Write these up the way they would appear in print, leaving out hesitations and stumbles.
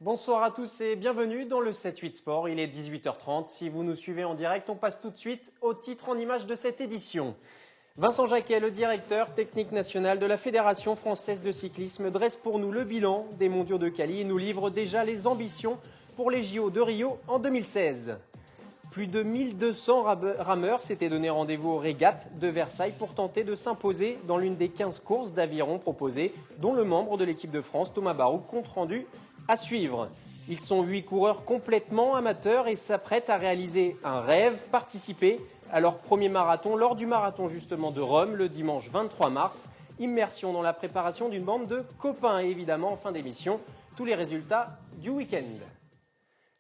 Bonsoir à tous et bienvenue dans le 7-8 Sport. Il est 18h30. Si vous nous suivez en direct, on passe tout de suite au titre en images de cette édition. Vincent Jacquet, le directeur technique national de la Fédération française de cyclisme, dresse pour nous le bilan des mondiaux de Cali et nous livre déjà les ambitions pour les JO de Rio en 2016. Plus de 1200 rameurs s'étaient donné rendez-vous aux régates de Versailles pour tenter de s'imposer dans l'une des 15 courses d'aviron proposées, dont le membre de l'équipe de France, Thomas Barou, compte rendu à suivre. Ils sont 8 coureurs complètement amateurs et s'apprêtent à réaliser un rêve, participer à leur premier marathon lors du marathon justement de Rome le dimanche 23 mars. Immersion dans la préparation d'une bande de copains et évidemment en fin d'émission, tous les résultats du week-end.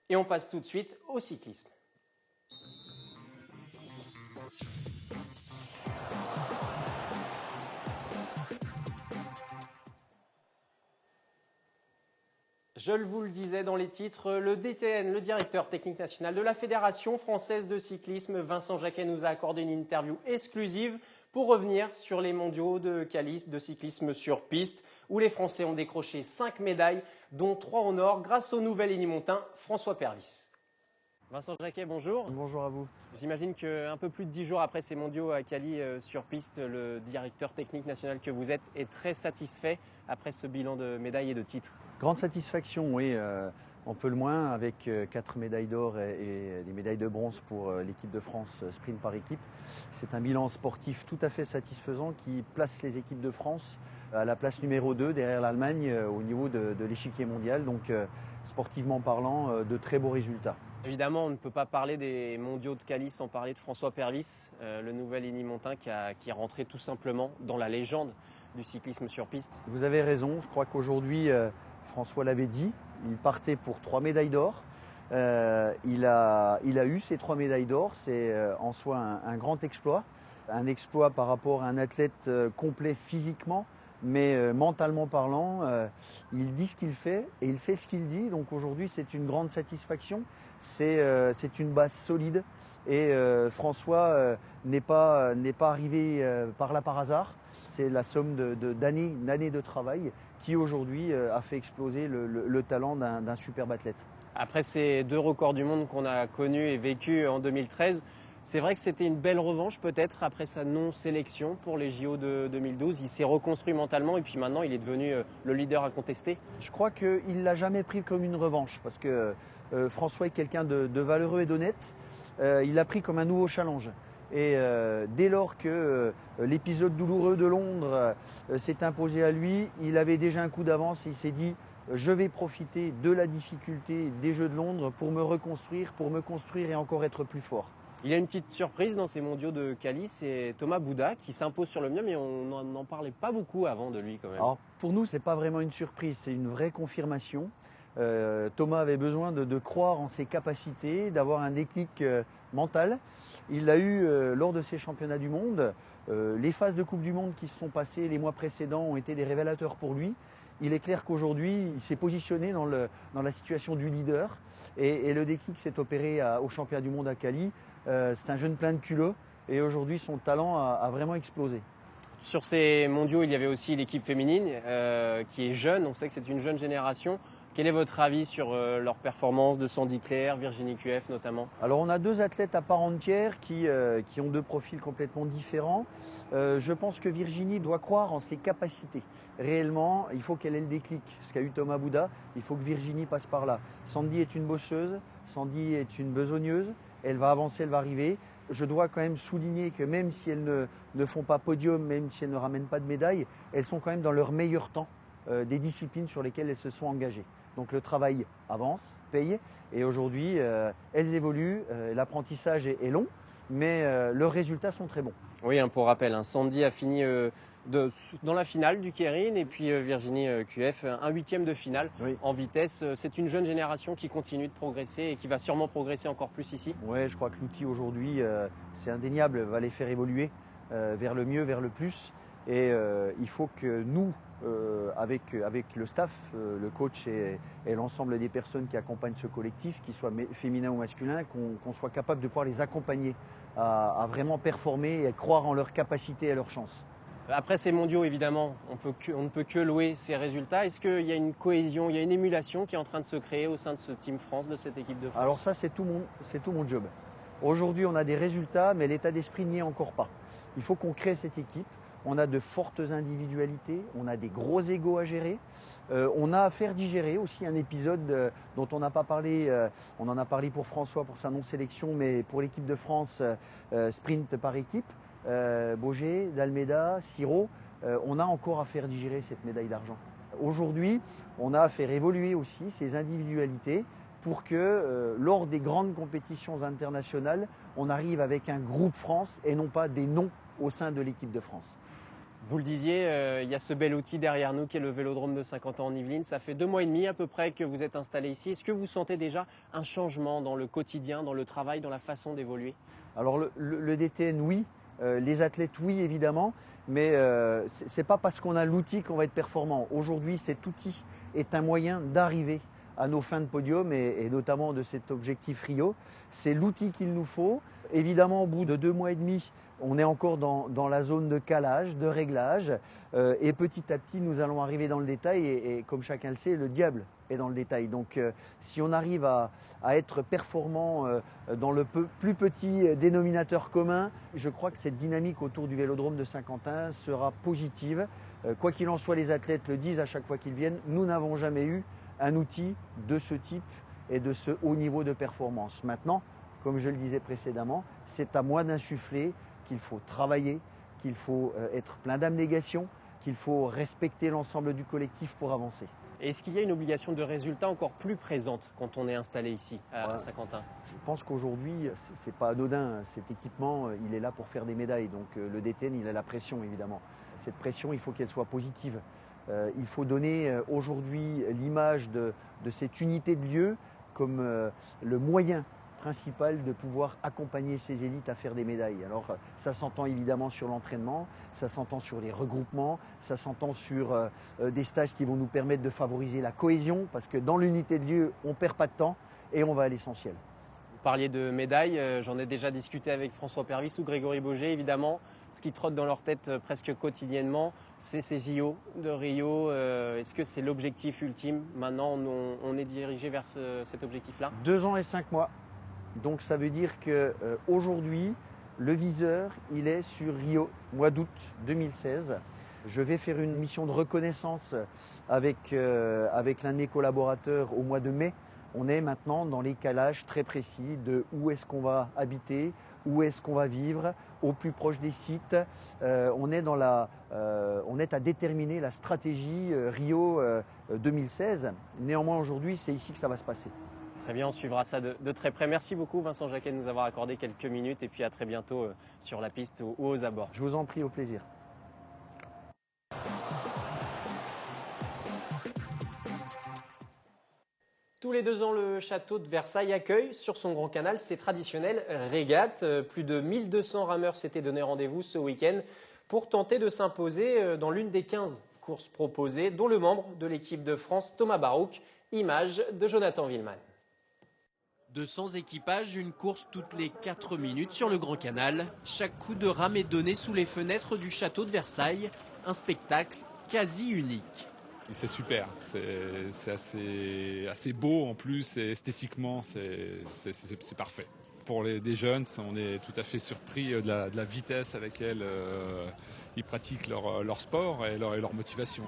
Et on passe tout de suite au cyclisme. Je vous le disais dans les titres, le DTN, le directeur technique national de la Fédération française de cyclisme, Vincent Jacquet, nous a accordé une interview exclusive pour revenir sur les mondiaux de Cali de cyclisme sur piste, où les Français ont décroché 5 médailles, dont 3 en or, grâce au nouvel énigmontain François Pervis. Vincent Jacquet, bonjour. Bonjour à vous. J'imagine qu'un peu plus de 10 jours après ces mondiaux à Cali sur piste, le directeur technique national que vous êtes est très satisfait après ce bilan de médailles et de titres. Grande satisfaction, oui, on peut le moins, avec 4 médailles d'or et des médailles de bronze pour l'équipe de France sprint par équipe. C'est un bilan sportif tout à fait satisfaisant qui place les équipes de France à la place numéro 2 derrière l'Allemagne au niveau de l'échiquier mondial. Donc sportivement parlant, de très beaux résultats. Évidemment, on ne peut pas parler des mondiaux de Cali sans parler de François Pervis, le nouvel énigmontain qui est rentré tout simplement dans la légende du cyclisme sur piste. Vous avez raison, je crois qu'aujourd'hui, François l'avait dit, il partait pour 3 médailles d'or. Il a eu ces 3 médailles d'or, c'est en soi un grand exploit. Un exploit par rapport à un athlète complet physiquement, mais mentalement parlant, il dit ce qu'il fait et il fait ce qu'il dit. Donc aujourd'hui, c'est une grande satisfaction. C'est une base solide et François n'est pas arrivé par là par hasard. C'est la somme d'années de travail qui aujourd'hui a fait exploser le talent d'un superbe athlète. Après ces 2 records du monde qu'on a connus et vécus en 2013, c'est vrai que c'était une belle revanche peut-être après sa non-sélection pour les JO de 2012. Il s'est reconstruit mentalement et puis maintenant il est devenu le leader incontesté. Je crois qu'il ne l'a jamais pris comme une revanche parce que François est quelqu'un de valeureux et d'honnête. Il l'a pris comme un nouveau challenge. Et dès lors que l'épisode douloureux de Londres s'est imposé à lui, il avait déjà un coup d'avance et il s'est dit je vais profiter de la difficulté des Jeux de Londres pour me reconstruire, pour me construire et encore être plus fort. Il y a une petite surprise dans ces mondiaux de Cali, c'est Thomas Bouda qui s'impose sur le mien, mais on n'en parlait pas beaucoup avant de lui quand même. Alors, pour nous, ce n'est pas vraiment une surprise, c'est une vraie confirmation. Thomas avait besoin de croire en ses capacités, d'avoir un déclic mental. Il l'a eu lors de ces championnats du monde. Les phases de Coupe du Monde qui se sont passées les mois précédents ont été des révélateurs pour lui. Il est clair qu'aujourd'hui, il s'est positionné dans la situation du leader et le déclic s'est opéré au championnat du monde à Cali. C'est un jeune plein de culot et aujourd'hui son talent a vraiment explosé. Sur ces mondiaux, il y avait aussi l'équipe féminine qui est jeune, on sait que c'est une jeune génération. Quel est votre avis sur leur performance de Sandy Claire, Virginie QF notamment? Alors on a 2 athlètes à part entière qui ont 2 profils complètement différents. Je pense que Virginie doit croire en ses capacités. Réellement, il faut qu'elle ait le déclic. Ce qu'a eu Thomas Bouda, il faut que Virginie passe par là. Sandy est une bosseuse, Sandy est une besogneuse. Elle va avancer, elle va arriver. Je dois quand même souligner que même si elles ne font pas podium, même si elles ne ramènent pas de médaille, elles sont quand même dans leur meilleur temps des disciplines sur lesquelles elles se sont engagées. Donc le travail avance, paye, et aujourd'hui elles évoluent, l'apprentissage est long, mais leurs résultats sont très bons. Oui, pour rappel, Sandy a fini dans la finale du Keirin et puis Virginie QF, un 8e de finale en vitesse. C'est une jeune génération qui continue de progresser et qui va sûrement progresser encore plus ici. Oui, je crois que l'outil aujourd'hui, c'est indéniable, va les faire évoluer vers le mieux, vers le plus. Et il faut que nous, avec le staff, le coach et l'ensemble des personnes qui accompagnent ce collectif, qu'ils soient féminins ou masculins, qu'on soit capable de pouvoir les accompagner à vraiment performer et à croire en leur capacité et à leur chance. Après ces mondiaux, évidemment, on ne peut que louer ces résultats. Est-ce qu'il y a une cohésion, il y a une émulation qui est en train de se créer au sein de ce Team France, de cette équipe de France? Alors ça, c'est tout mon job. Aujourd'hui, on a des résultats, mais l'état d'esprit n'y est encore pas. Il faut qu'on crée cette équipe. On a de fortes individualités, on a des gros égos à gérer. On a à faire digérer aussi un épisode dont on n'a pas parlé. On en a parlé pour François pour sa non-sélection, mais pour l'équipe de France, sprint par équipe. Boger, D'Almeida, Siro, on a encore à faire digérer cette médaille d'argent. Aujourd'hui, on a à faire évoluer aussi ces individualités pour que lors des grandes compétitions internationales, on arrive avec un groupe France et non pas des noms au sein de l'équipe de France. Vous le disiez, il y a ce bel outil derrière nous qui est le Vélodrome de Saint-Quentin en Yvelines. Ça fait 2 mois et demi à peu près que vous êtes installé ici. Est-ce que vous sentez déjà un changement dans le quotidien, dans le travail, dans la façon d'évoluer? Alors le DTN, oui. Les athlètes, oui, évidemment. Mais ce n'est pas parce qu'on a l'outil qu'on va être performant. Aujourd'hui, cet outil est un moyen d'arriver à nos fins de podium et notamment de cet objectif Rio. C'est l'outil qu'il nous faut. Évidemment, au bout de 2 mois et demi, on est encore dans la zone de calage, de réglage. Et petit à petit, nous allons arriver dans le détail. Et comme chacun le sait, le diable est dans le détail. Donc si on arrive à être performant dans le plus petit dénominateur commun, je crois que cette dynamique autour du Vélodrome de Saint-Quentin sera positive. Quoi qu'il en soit, les athlètes le disent à chaque fois qu'ils viennent, nous n'avons jamais eu un outil de ce type et de ce haut niveau de performance. Maintenant, comme je le disais précédemment, c'est à moi d'insuffler qu'il faut travailler, qu'il faut être plein d'abnégation, qu'il faut respecter l'ensemble du collectif pour avancer. Est-ce qu'il y a une obligation de résultat encore plus présente quand on est installé ici à Saint-Quentin? Je pense qu'aujourd'hui, ce n'est pas anodin. Cet équipement, il est là pour faire des médailles. Donc le DTN, il a la pression évidemment. Cette pression, il faut qu'elle soit positive. Il faut donner aujourd'hui l'image de cette unité de lieu comme le moyen principal de pouvoir accompagner ces élites à faire des médailles. Alors ça s'entend évidemment sur l'entraînement, ça s'entend sur les regroupements, ça s'entend sur des stages qui vont nous permettre de favoriser la cohésion parce que dans l'unité de lieu, on ne perd pas de temps et on va à l'essentiel. Vous parliez de médailles, j'en ai déjà discuté avec François Pervis ou Grégory Boger évidemment. Ce qui trotte dans leur tête presque quotidiennement, c'est ces JO de Rio. Est-ce que c'est l'objectif ultime? Maintenant, on est dirigé vers cet objectif-là? 2 ans et 5 mois. Donc ça veut dire qu'aujourd'hui, le viseur, il est sur Rio, mois d'août 2016. Je vais faire une mission de reconnaissance avec l'un de mes collaborateurs au mois de mai. On est maintenant dans les calages très précis de où est-ce qu'on va habiter, où est-ce qu'on va vivre, au plus proche des sites. On est à déterminer la stratégie Rio 2016. Néanmoins, aujourd'hui, c'est ici que ça va se passer. Très bien, on suivra ça de très près. Merci beaucoup Vincent Jacquet de nous avoir accordé quelques minutes et puis à très bientôt sur la piste ou aux abords. Je vous en prie, au plaisir. Tous les 2 ans, le château de Versailles accueille sur son grand canal ses traditionnelles régates. Plus de 1200 rameurs s'étaient donné rendez-vous ce week-end pour tenter de s'imposer dans l'une des 15 courses proposées, dont le membre de l'équipe de France, Thomas Barouk, image de Jonathan Villeman. 200 équipages, une course toutes les 4 minutes sur le Grand Canal. Chaque coup de rame est donné sous les fenêtres du château de Versailles. Un spectacle quasi unique. C'est super, c'est assez beau en plus et esthétiquement c'est parfait. Pour des jeunes, on est tout à fait surpris de la vitesse avec laquelle ils pratiquent leur sport et leur motivation.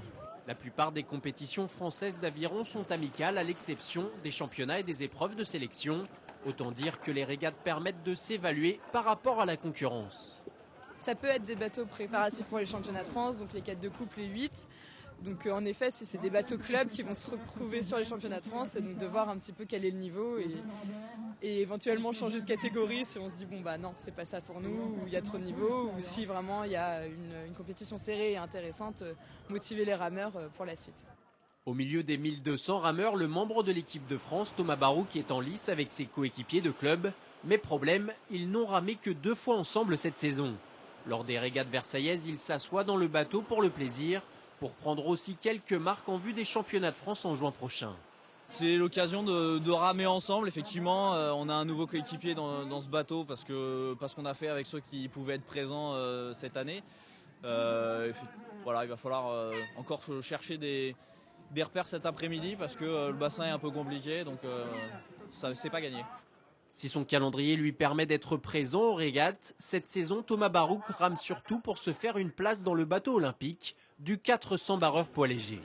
La plupart des compétitions françaises d'aviron sont amicales à l'exception des championnats et des épreuves de sélection. Autant dire que les régates permettent de s'évaluer par rapport à la concurrence. Ça peut être des bateaux préparatifs pour les championnats de France, donc les 4 de couple, les 8. Donc en effet, c'est des bateaux clubs qui vont se retrouver sur les championnats de France et donc de voir un petit peu quel est le niveau et éventuellement changer de catégorie si on se dit bon bah non, c'est pas ça pour nous, ou il y a trop de niveau, ou si vraiment il y a une compétition serrée et intéressante, motiver les rameurs pour la suite. Au milieu des 1200 rameurs, le membre de l'équipe de France, Thomas Barouk, est en lice avec ses coéquipiers de club. Mais problème, ils n'ont ramé que 2 fois ensemble cette saison. Lors des régates versaillaises, ils s'assoient dans le bateau pour le plaisir, pour prendre aussi quelques marques en vue des championnats de France en juin prochain. C'est l'occasion de ramer ensemble. Effectivement, on a un nouveau coéquipier dans ce bateau parce qu'on a fait avec ceux qui pouvaient être présents cette année. Voilà, il va falloir encore chercher des repères cet après-midi parce que le bassin est un peu compliqué, donc ça c'est pas gagné. Si son calendrier lui permet d'être présent aux régates, cette saison, Thomas Barouk rame surtout pour se faire une place dans le bateau olympique du 400 barreur poids léger.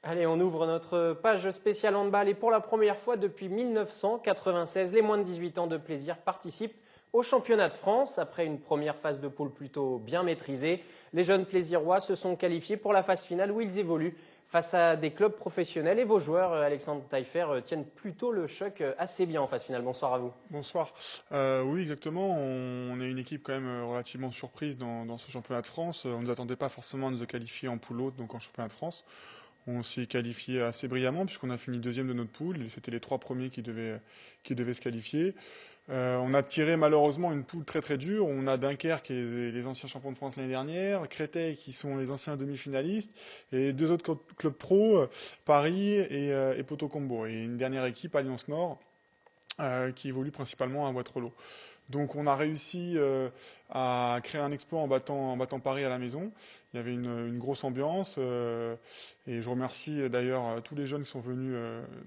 Allez, on ouvre notre page spéciale handball et pour la première fois depuis 1996, les moins de 18 ans de plaisir participent au championnat de France. Après une première phase de poule plutôt bien maîtrisée, les jeunes plaisirois se sont qualifiés pour la phase finale où ils évoluent face à des clubs professionnels. Et vos joueurs, Alexandre Taillefer, tiennent plutôt le choc assez bien en phase finale. Bonsoir à vous. Bonsoir. Oui, exactement. On est une équipe quand même relativement surprise dans ce championnat de France. On ne nous attendait pas forcément à nous qualifier en poule haute, donc en championnat de France. On s'est qualifié assez brillamment puisqu'on a fini deuxième de notre poule. C'était les 3 premiers qui devaient se qualifier. On a tiré malheureusement une poule très très dure. On a Dunkerque, qui est les anciens champions de France l'année dernière, Créteil qui sont les anciens demi-finalistes, et 2 autres clubs pro, Paris et Poto Combo. Et une dernière équipe, Alliance Nord, qui évolue principalement à Waterloo. Donc on a réussi à créer un exploit en battant Paris à la maison. Il y avait une grosse ambiance et je remercie d'ailleurs tous les jeunes qui sont venus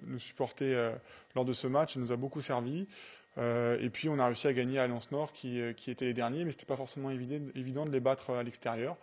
nous supporter lors de ce match. Ça nous a beaucoup servi. Et puis on a réussi à gagner à Alliance Nord qui étaient les derniers, mais c'était pas forcément évident de les battre à l'extérieur.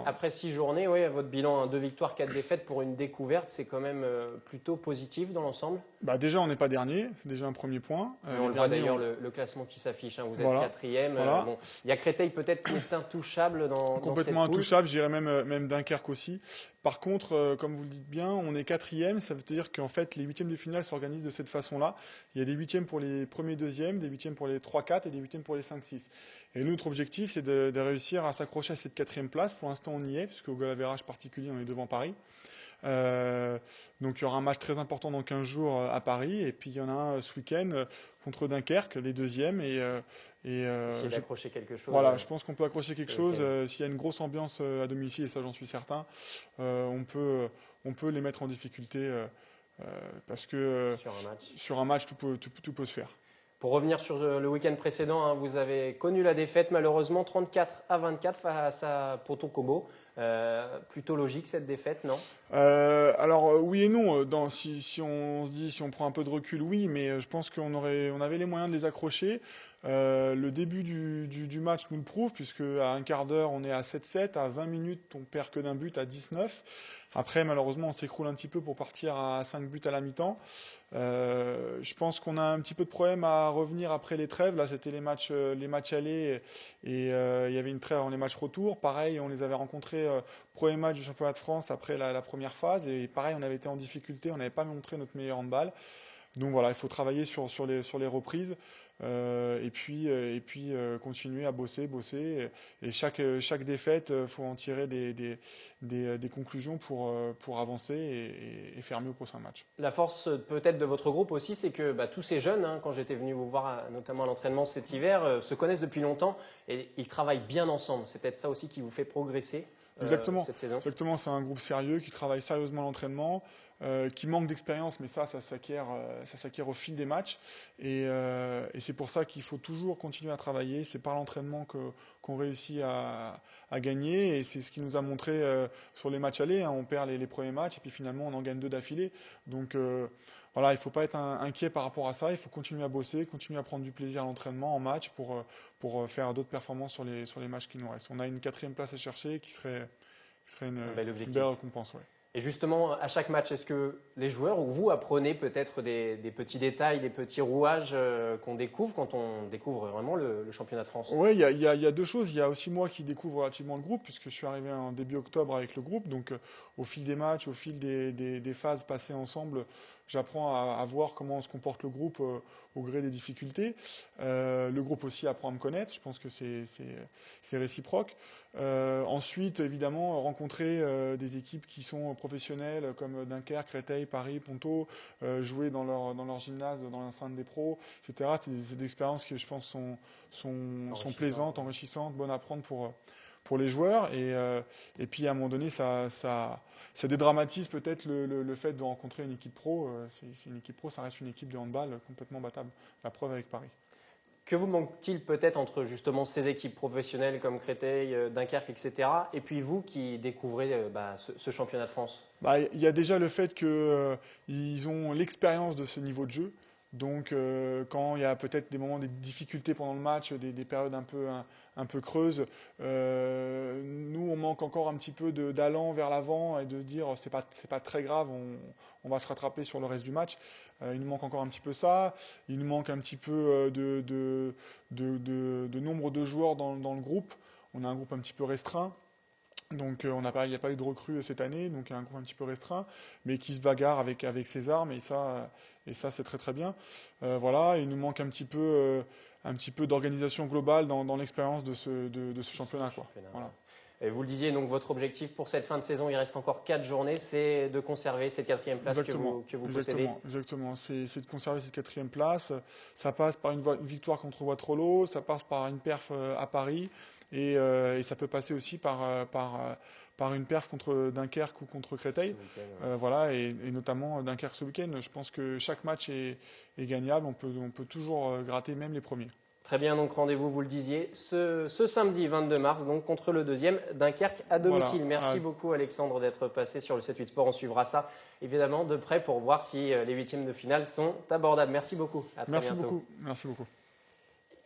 Après 6 journées, oui, votre bilan 2 victoires, 4 défaites pour une découverte, c'est quand même plutôt positif dans l'ensemble. Déjà, on n'est pas dernier, c'est déjà un premier point. On le voit d'ailleurs, le classement qui s'affiche, hein, vous êtes 4e. Voilà. Il y a Créteil peut-être qui est intouchable dans cette poule. Complètement intouchable, je dirais même Dunkerque aussi. Par contre, comme vous le dites bien, on est 4e, ça veut dire qu'en fait les 8e de finale s'organisent de cette façon-là. Il y a des 8e pour les premiers 2e, des 8e pour les 3-4 et des 8e pour les 5-6. Et notre objectif, c'est de réussir à s'accrocher à cette 4e place. Pour l'instant, on y est, puisque au goal average particulier, on est devant Paris. Donc il y aura un match très important dans 15 jours à Paris. Et puis il y en a un ce week-end contre Dunkerque, les 2e. Essayer d'accrocher quelque chose. Voilà, je pense qu'on peut accrocher quelque chose. S'il y a une grosse ambiance à domicile, et ça j'en suis certain, on peut les mettre en difficulté parce que sur un match, tout peut se faire. Pour revenir sur le week-end précédent, hein, vous avez connu la défaite malheureusement 34-24 face à Poto Combo. Plutôt logique cette défaite, non ? Alors oui et non. Si on prend un peu de recul, oui, mais je pense qu'on avait les moyens de les accrocher. Le début du match nous le prouve, puisque à un quart d'heure on est à 7-7, à 20 minutes on perd que d'un but à 19. Après malheureusement on s'écroule un petit peu pour partir à 5 buts à la mi-temps. Je pense qu'on a un petit peu de problème à revenir après les trêves. Là c'était les matchs allés et il y avait une trêve dans les matchs retour. Pareil, on les avait rencontrés premier match du championnat de France après la première phase et pareil on avait été en difficulté, on n'avait pas montré notre meilleur handball. Donc voilà, il faut travailler sur les reprises et puis continuer à bosser. Et chaque défaite, faut en tirer des conclusions pour avancer et faire mieux au prochain match. La force peut-être de votre groupe aussi, c'est que tous ces jeunes, hein, quand j'étais venu vous voir notamment à l'entraînement cet hiver, se connaissent depuis longtemps et ils travaillent bien ensemble. C'est peut-être ça aussi qui vous fait progresser. Exactement. Cette saison. Exactement, c'est un groupe sérieux qui travaille sérieusement à l'entraînement, qui manque d'expérience, mais ça s'acquiert au fil des matchs. Et c'est pour ça qu'il faut toujours continuer à travailler. C'est par l'entraînement qu'on réussit à gagner. Et c'est ce qui nous a montré sur les matchs allés. Hein. On perd les premiers matchs et puis finalement on en gagne 2 d'affilée. Donc voilà, il ne faut pas être inquiet par rapport à ça. Il faut continuer à bosser, continuer à prendre du plaisir à l'entraînement, en match, pour faire d'autres performances sur les matchs qui nous restent. On a une 4e place à chercher qui serait une belle récompense. Ouais. Et justement, à chaque match, est-ce que les joueurs ou vous apprenez peut-être des petits détails, des petits rouages qu'on découvre quand on découvre vraiment le championnat de France ? Oui, il y a 2 choses. Il y a aussi moi qui découvre relativement le groupe, puisque je suis arrivé en début octobre avec le groupe. Donc au fil des matchs, au fil des phases passées ensemble, j'apprends à voir comment se comporte le groupe au gré des difficultés. Le groupe aussi apprend à me connaître. Je pense que c'est réciproque. Ensuite, évidemment, rencontrer des équipes qui sont professionnelles comme Dunkerque, Créteil, Paris, Ponto, jouer dans leur gymnase, dans l'enceinte des pros, etc. C'est des expériences qui, je pense, sont plaisantes, enrichissantes, bonnes à prendre pour les joueurs. Et puis à un moment donné, ça dédramatise peut-être le fait de rencontrer une équipe pro. C'est une équipe pro, ça reste une équipe de handball complètement battable. La preuve avec Paris. Que vous manque-t-il peut-être entre justement ces équipes professionnelles comme Créteil, Dunkerque, etc. et puis vous qui découvrez ce championnat de France? Il y a déjà le fait qu'ils ont l'expérience de ce niveau de jeu. Donc quand il y a peut-être des moments de difficultés pendant le match, des périodes un peu creuses, nous on manque encore un petit peu d'allant vers l'avant et de se dire c'est pas très grave, on va se rattraper sur le reste du match. Il nous manque encore un petit peu ça. Il nous manque un petit peu de nombre de joueurs dans le groupe. On a un groupe un petit peu restreint. Donc il n'y a pas eu de recrues cette année, donc il y a un groupe un petit peu restreint, mais qui se bagarre avec ses armes, et ça c'est très très bien. Voilà, il nous manque un petit peu d'organisation globale dans l'expérience de ce championnat, quoi. Voilà. Et vous le disiez, donc votre objectif pour cette fin de saison, il reste encore 4 journées, c'est de conserver cette 4e place que vous possédez. Exactement, c'est de conserver cette 4e place. Ça passe par une victoire contre Waterloo, ça passe par une perf à Paris, et ça peut passer aussi par une perf contre Dunkerque ou contre Créteil. Voilà, et notamment Dunkerque ce week-end. Je pense que chaque match est gagnable, on peut toujours gratter même les premiers. Très bien, donc rendez-vous, vous le disiez, ce samedi 22 mars, donc contre le 2e Dunkerque à domicile. Voilà. Merci beaucoup Alexandre d'être passé sur le 7-8 Sport. On suivra ça évidemment de près pour voir si les 8e de finale sont abordables. Merci beaucoup. À très bientôt. Merci beaucoup.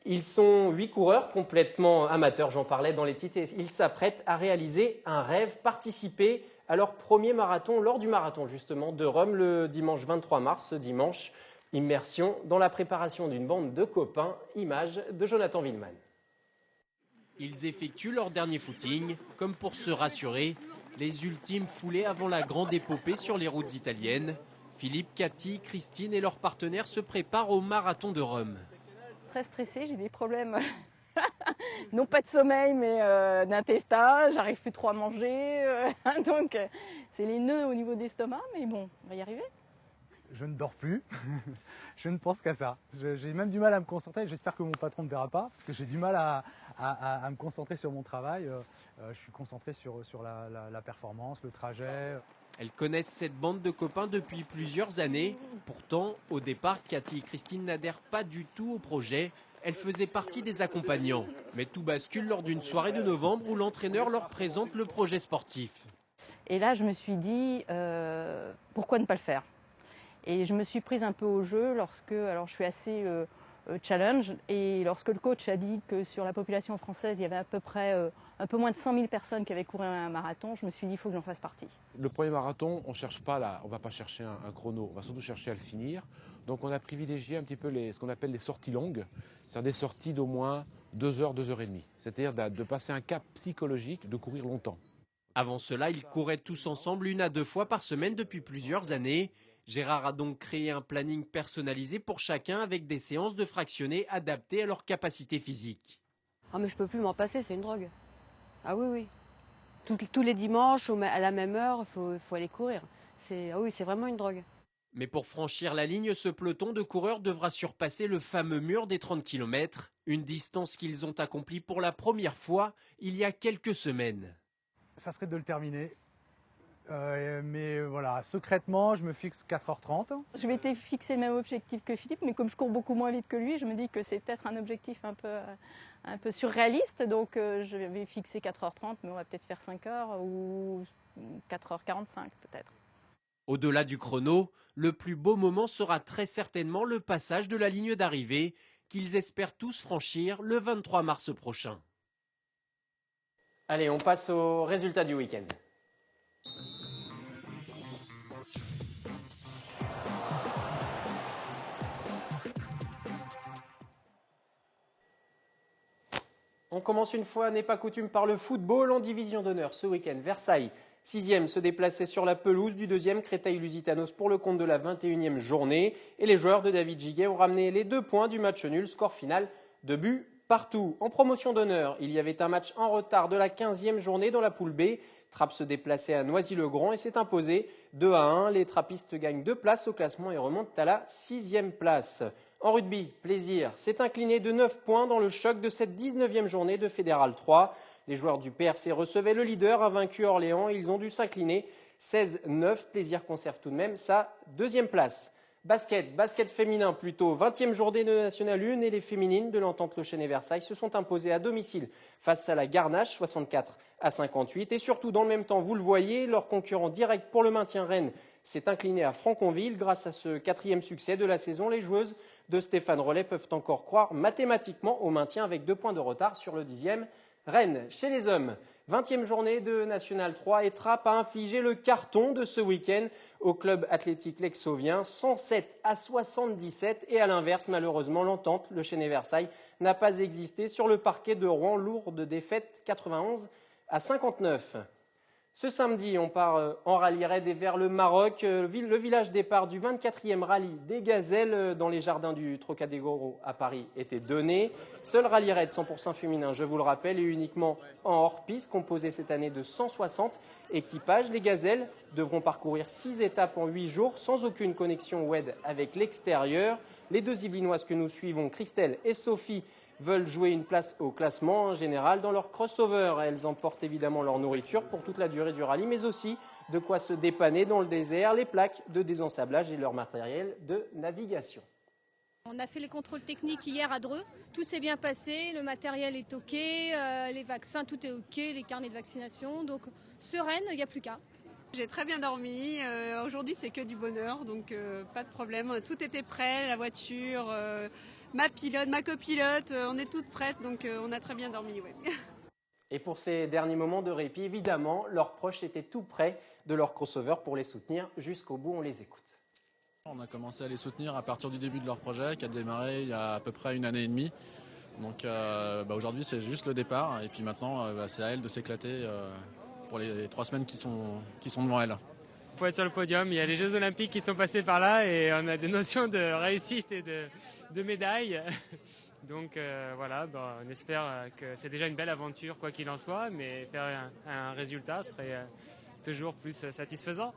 Ils sont 8 coureurs complètement amateurs, j'en parlais dans les titres, et ils s'apprêtent à réaliser un rêve, participer à leur premier marathon, lors du marathon justement de Rome le dimanche 23 mars, ce dimanche. Immersion dans la préparation d'une bande de copains, image de Jonathan Villeman. Ils effectuent leur dernier footing, comme pour se rassurer, les ultimes foulées avant la grande épopée sur les routes italiennes. Philippe, Cathy, Christine et leurs partenaires se préparent au marathon de Rome. Très stressée, j'ai des problèmes, non pas de sommeil, mais d'intestin, j'arrive plus trop à manger, donc c'est les nœuds au niveau de l'estomac, mais bon, on va y arriver. Je ne dors plus, je ne pense qu'à ça. J'ai même du mal à me concentrer, j'espère que mon patron ne verra pas, parce que j'ai du mal à me concentrer sur mon travail. Je suis concentré sur la performance, le trajet. Elles connaissent cette bande de copains depuis plusieurs années. Pourtant, au départ, Cathy et Christine n'adhèrent pas du tout au projet. Elles faisaient partie des accompagnants. Mais tout bascule lors d'une soirée de novembre où l'entraîneur leur présente le projet sportif. Et là, je me suis dit, pourquoi ne pas le faire ? Et je me suis prise un peu au jeu alors je suis assez challenge, et lorsque le coach a dit que sur la population française, il y avait à peu près un peu moins de 100 000 personnes qui avaient couru un marathon, je me suis dit, il faut que j'en fasse partie. Le premier marathon, on ne va pas chercher un chrono, on va surtout chercher à le finir. Donc on a privilégié un petit peu ce qu'on appelle les sorties longues, c'est-à-dire des sorties d'au moins 2 heures, 2 heures et demie. C'est-à-dire de passer un cap psychologique, de courir longtemps. Avant cela, ils couraient tous ensemble 1 à 2 fois par semaine depuis plusieurs années. Gérard a donc créé un planning personnalisé pour chacun avec des séances de fractionnés adaptées à leur capacité physique. Ah mais je peux plus m'en passer, c'est une drogue. Ah oui. Tous les dimanches, à la même heure, il faut aller courir. C'est vraiment une drogue. Mais pour franchir la ligne, ce peloton de coureurs devra surpasser le fameux mur des 30 km, une distance qu'ils ont accomplie pour la première fois il y a quelques semaines. Ça serait de le terminer. Mais voilà, secrètement, je me fixe 4h30. Je m'étais fixé le même objectif que Philippe, mais comme je cours beaucoup moins vite que lui, je me dis que c'est peut-être un objectif un peu surréaliste. Donc je vais fixer 4h30, mais on va peut-être faire 5h ou 4h45 peut-être. Au-delà du chrono, le plus beau moment sera très certainement le passage de la ligne d'arrivée qu'ils espèrent tous franchir le 23 mars prochain. Allez, on passe aux résultats du week-end. On commence une fois n'est pas coutume par le football en division d'honneur. Ce week-end, Versailles, 6e, se déplaçait sur la pelouse du 2e Créteil-Lusitanos pour le compte de la 21e journée. Et les joueurs de David Giguet ont ramené les 2 points du match nul, score final 2 buts partout. En promotion d'honneur, il y avait un match en retard de la 15e journée dans la poule B. Trappes se déplaçait à Noisy-le-Grand et s'est imposé 2-1. Les trappistes gagnent 2 places au classement et remontent à la 6e place. En rugby, Plaisir s'est incliné de 9 points dans le choc de cette 19e journée de Fédéral 3. Les joueurs du PRC recevaient le leader, invaincu Orléans. Ils ont dû s'incliner 16-9. Plaisir conserve tout de même sa deuxième place. Basket féminin plutôt. 20e journée de National 1 et les féminines de l'Entente Le Chesnay-Versailles se sont imposées à domicile face à la Garnache, 64-58. Et surtout, dans le même temps, vous le voyez, leur concurrent direct pour le maintien Rennes s'est incliné à Franconville. Grâce à ce 4e succès de la saison, les joueuses de Stéphane Rollet peuvent encore croire mathématiquement au maintien avec 2 points de retard sur le 10e. Rennes, chez les hommes, 20e journée de National 3 et Trappes a infligé le carton de ce week-end au club athlétique lexovien, 107-77. Et à l'inverse, malheureusement, l'entente, le Chesnay-Versailles, n'a pas existé sur le parquet de Rouen, lourde défaite 91-59. Ce samedi, on part en rallye raid et vers le Maroc. Le village départ du 24e rallye des Gazelles dans les jardins du Trocadéro à Paris était donné. Seul rallye raid 100% féminin, je vous le rappelle, et uniquement en hors-piste, composé cette année de 160 équipages. Les Gazelles devront parcourir 6 étapes en 8 jours sans aucune connexion web avec l'extérieur. Les 2 Yvelinoises que nous suivons, Christelle et Sophie, veulent jouer une place au classement général dans leur crossover. Elles emportent évidemment leur nourriture pour toute la durée du rallye, mais aussi de quoi se dépanner dans le désert, les plaques de désensablage et leur matériel de navigation. On a fait les contrôles techniques hier à Dreux, tout s'est bien passé, le matériel est OK, les vaccins, tout est OK, les carnets de vaccination, donc sereine, il n'y a plus qu'à. J'ai très bien dormi, aujourd'hui c'est que du bonheur, donc pas de problème, tout était prêt, la voiture, ma copilote, on est toutes prêtes, donc on a très bien dormi. Ouais. Et pour ces derniers moments de répit, évidemment, leurs proches étaient tout près de leur crossover pour les soutenir jusqu'au bout. On les écoute. On a commencé à les soutenir à partir du début de leur projet qui a démarré il y a à peu près 1 année et demie. Donc aujourd'hui c'est juste le départ et puis maintenant c'est à elles de s'éclater pour les 3 semaines qui sont devant elles. Il faut être sur le podium, il y a les Jeux Olympiques qui sont passés par là et on a des notions de réussite et de médailles. Donc voilà, on espère que c'est déjà une belle aventure quoi qu'il en soit, mais faire un résultat serait toujours plus satisfaisant.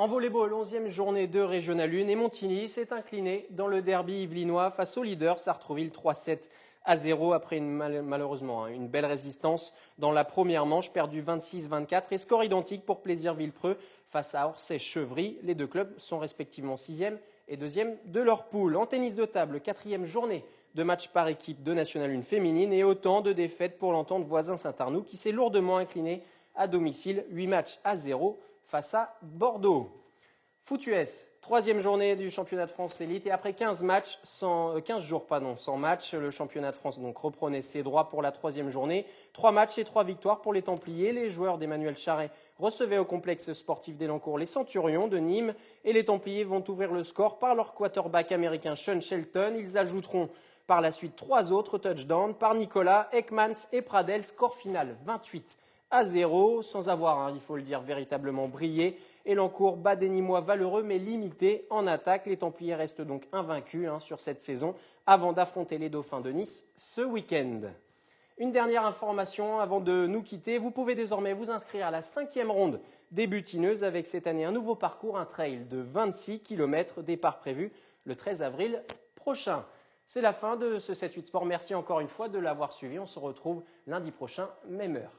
En volleyball, 11e journée de Régional 1 et Montigny s'est incliné dans le derby yvelinois face au leader Sartrouville 3-7-0 après malheureusement une belle résistance dans la première manche, perdue 26-24 et score identique pour Plaisir-Villepreux face à Orsay-Chevry. Les 2 clubs sont respectivement 6e et 2e de leur poule. En tennis de table, 4e journée de match par équipe de National 1 féminine et autant de défaites pour l'entente voisin Saint-Arnoux qui s'est lourdement incliné à domicile, 8-0 face à Bordeaux. Foot US, 3e journée du championnat de France élite et après 15 jours sans match, le championnat de France donc reprenait ses droits pour la 3e journée. 3 matchs et 3 victoires pour les Templiers. Les joueurs d'Emmanuel Charret recevaient au complexe sportif d'Elancourt les Centurions de Nîmes et les Templiers vont ouvrir le score par leur quarterback américain Sean Shelton. Ils ajouteront par la suite 3 autres touchdowns par Nicolas, Ekmans et Pradel. Score final 28-0 sans avoir, il faut le dire, véritablement brillé. Elancourt bat des Nîmois valeureux mais limités en attaque. Les Templiers restent donc invaincus sur cette saison avant d'affronter les Dauphins de Nice ce week-end. Une dernière information avant de nous quitter. Vous pouvez désormais vous inscrire à la 5e ronde des butineuses avec cette année un nouveau parcours, un trail de 26 km, départ prévu le 13 avril prochain. C'est la fin de ce 7-8 Sport. Merci encore une fois de l'avoir suivi. On se retrouve lundi prochain, même heure.